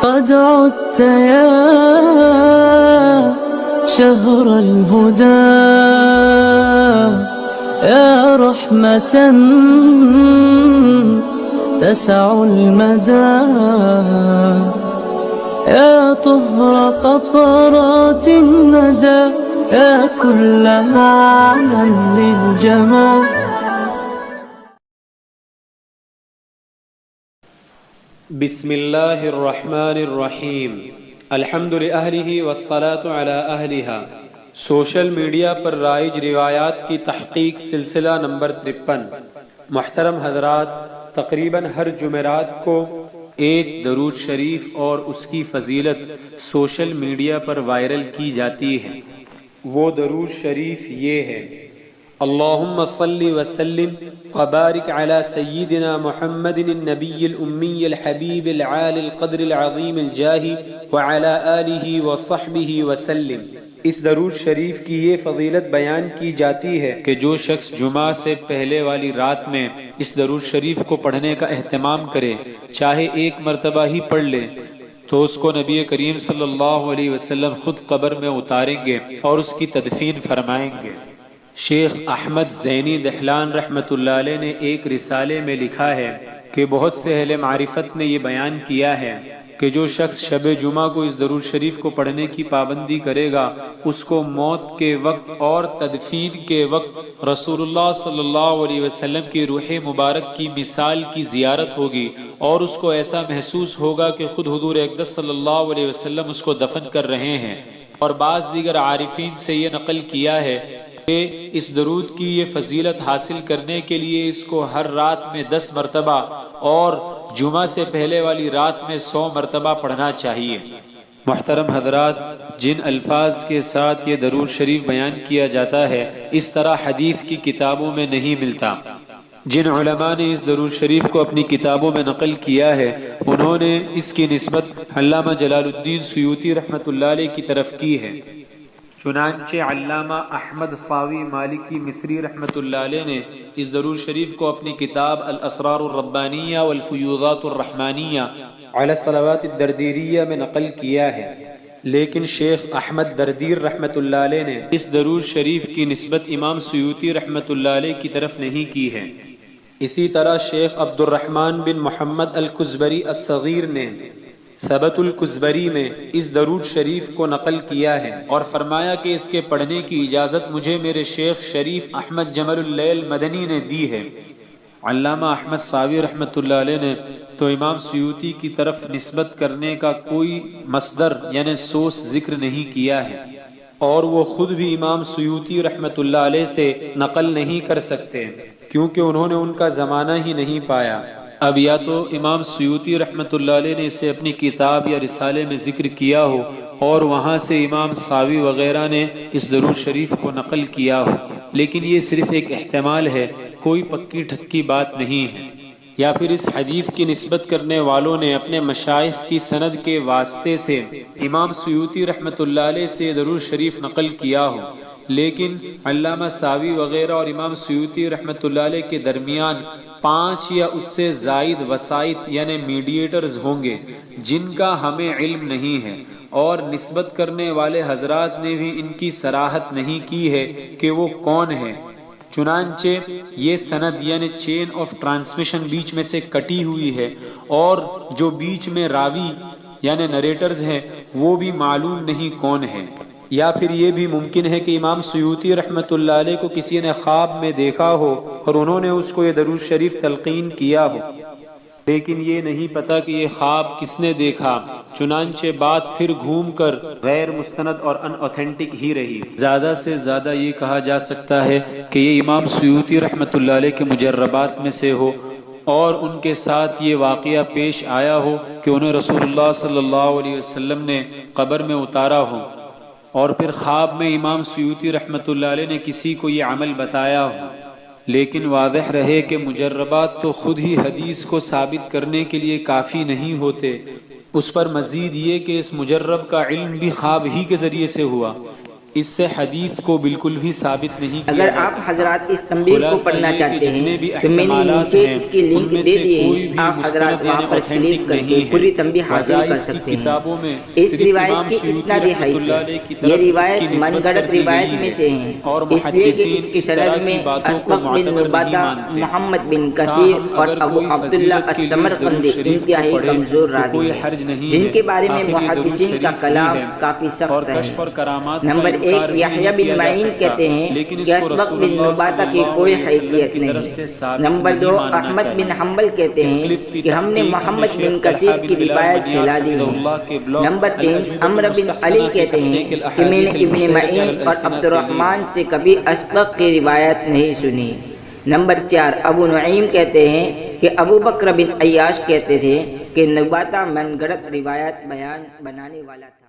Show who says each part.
Speaker 1: قد عدت يا شهر الهدى يا رحمة تسع المدى يا طهر قطرات الندى يا كل معنى للجمال.
Speaker 2: بسم اللہ الرحمن الرحیم. الحمد للہ والصلاة علی اہلہا. سوشل میڈیا پر رائج روایات کی تحقیق سلسلہ نمبر 53. محترم حضرات، تقریباً ہر جمعرات کو ایک درود شریف اور اس کی فضیلت سوشل میڈیا پر وائرل کی جاتی ہے. وہ درود شریف یہ ہے: اللہم صلی وسلم وبارک علی سیدنا محمد النبی الامی الحبیب العالی القدر العظیم الجاہ وعلی آلہ وصحبہ وسلم. اس درود شریف کی یہ فضیلت بیان کی جاتی ہے کہ جو شخص جمعہ سے پہلے والی رات میں اس درود شریف کو پڑھنے کا اہتمام کرے، چاہے ایک مرتبہ ہی پڑھ لے، تو اس کو نبی کریم صلی اللہ علیہ وسلم خود قبر میں اتاریں گے اور اس کی تدفین فرمائیں گے. شیخ احمد زینی دہلان رحمۃ اللہ علیہ نے ایک رسالے میں لکھا ہے کہ بہت سے اہل معرفت نے یہ بیان کیا ہے کہ جو شخص شب جمعہ کو اس درود شریف کو پڑھنے کی پابندی کرے گا، اس کو موت کے وقت اور تدفین کے وقت رسول اللہ صلی اللہ علیہ وسلم کی روح مبارک کی مثال کی زیارت ہوگی، اور اس کو ایسا محسوس ہوگا کہ خود حضور اقدس صلی اللہ علیہ وسلم اس کو دفن کر رہے ہیں. اور بعض دیگر عارفین سے یہ نقل کیا ہے کہ اس درود کی یہ فضیلت حاصل کرنے کے لیے اس کو ہر رات میں 10 مرتبہ اور جمعہ سے پہلے والی رات میں 100 مرتبہ پڑھنا چاہیے. محترم حضرات، جن الفاظ کے ساتھ یہ درود شریف بیان کیا جاتا ہے اس طرح حدیث کی کتابوں میں نہیں ملتا. جن علماء نے اس درود شریف کو اپنی کتابوں میں نقل کیا ہے، انہوں نے اس کی نسبت علامہ جلال الدین سیوطی رحمۃ اللہ علیہ کی طرف کی ہے. چنانچہ علامہ احمد صاوی مالکی مصری رحمۃ اللہ علیہ نے اس درود شریف کو اپنی کتاب الاسرار الربانیہ والفیوضات الرحمانیہ علی الصلوات الدردیریہ میں نقل کیا ہے، لیکن شیخ احمد دردیر رحمۃ اللہ علیہ نے اس درود شریف کی نسبت امام سیوطی رحمۃ اللہ علیہ کی طرف نہیں کی ہے. اسی طرح شیخ عبد الرحمن بن محمد الکزبری الصغیر نے ثبت الکزبری میں اس درود شریف کو نقل کیا ہے اور فرمایا کہ اس کے پڑھنے کی اجازت مجھے میرے شیخ شریف احمد جمل اللیل مدنی نے دی ہے. علامہ احمد صاوی رحمۃ اللہ علیہ نے تو امام سیوطی کی طرف نسبت کرنے کا کوئی مصدر یعنی سوس ذکر نہیں کیا ہے، اور وہ خود بھی امام سیوطی رحمۃ اللہ علیہ سے نقل نہیں کر سکتے کیونکہ انہوں نے ان کا زمانہ ہی نہیں پایا. اب یا تو امام سیوطی رحمۃ اللہ علیہ نے اسے اپنی کتاب یا رسالے میں ذکر کیا ہو اور وہاں سے امام صاوی وغیرہ نے اس درود شریف کو نقل کیا ہو، لیکن یہ صرف ایک احتمال ہے، کوئی پکی ٹھکی بات نہیں ہے. یا پھر اس حدیث کی نسبت کرنے والوں نے اپنے مشائخ کی سند کے واسطے سے امام سیوطی رحمۃ اللہ علیہ سے درود شریف نقل کیا ہو، لیکن علامہ صاوی وغیرہ اور امام سیوطی رحمۃ اللہ علیہ کے درمیان 5 یا اس سے زائد وسائط یعنی میڈیٹرز ہوں گے جن کا ہمیں علم نہیں ہے، اور نسبت کرنے والے حضرات نے بھی ان کی صراحت نہیں کی ہے کہ وہ کون ہے. چنانچہ یہ سند یعنی چین آف ٹرانسمیشن بیچ میں سے کٹی ہوئی ہے، اور جو بیچ میں راوی یعنی نریٹرز ہیں وہ بھی معلوم نہیں کون ہے. یا پھر یہ بھی ممکن ہے کہ امام سیوطی رحمۃ اللہ علیہ کو کسی نے خواب میں دیکھا ہو اور انہوں نے اس کو یہ درود شریف تلقین کیا ہو، لیکن یہ نہیں پتا کہ یہ خواب کس نے دیکھا. چنانچہ بات پھر گھوم کر غیر مستند اور ان اوتھینٹک ہی رہی. زیادہ سے زیادہ یہ کہا جا سکتا ہے کہ یہ امام سیوطی رحمۃ اللہ علیہ کے مجربات میں سے ہو اور ان کے ساتھ یہ واقعہ پیش آیا ہو کہ انہیں رسول اللہ صلی اللہ علیہ وسلم نے قبر میں اتارا ہو، اور پھر خواب میں امام سیوطی رحمۃ اللہ علیہ نے کسی کو یہ عمل بتایا ہو. لیکن واضح رہے کہ مجربات تو خود ہی حدیث کو ثابت کرنے کے لیے کافی نہیں ہوتے، اس پر مزید یہ کہ اس مجرب کا علم بھی خواب ہی کے ذریعے سے ہوا. اس سے حدیث کو بالکل بھی ثابت نہیں کیا
Speaker 3: اگر
Speaker 2: جا
Speaker 3: آپ
Speaker 2: سکتا۔
Speaker 3: حضرات اس تنبیہ کو پڑھنا چاہتے ہیں تو میں نے نیچے اس کی لنک دے دی ہے، آپ حضرات وہاں پر کلک کر کے پوری تنبیہ حاصل کر سکتے ہیں۔ اس روایت کی اسناد حیثیت، یہ روایت من گھڑت روایت میں سے ہیں، اس لیے کہ اس کی سند میں اسبق بن نباتہ، محمد بن کثیر اور ابو عبداللہ السمرقندی انتہائی کمزور راوی ہیں، جن کے بارے میں محدثین کا کلام کافی سخت ہے۔ نمبر 1 یحییٰ بن معین کہتے ہیں کہ اسبق بن نباتہ کی کوئی حیثیت نہیں۔ نمبر 2 احمد بن حنبل کہتے ہیں کہ ہم نے محمد بن کثیر کی روایت چلا دی ہے۔ نمبر 3 عمرو بن علی کہتے ہیں کہ میں نے ابن معین اور عبد الرحمن سے کبھی اسبق کی روایت نہیں سنی۔ نمبر 4 ابو نعیم کہتے ہیں کہ ابو بکر بن عیاش کہتے تھے کہ نباتہ من گھڑت روایت بنانے والا تھا۔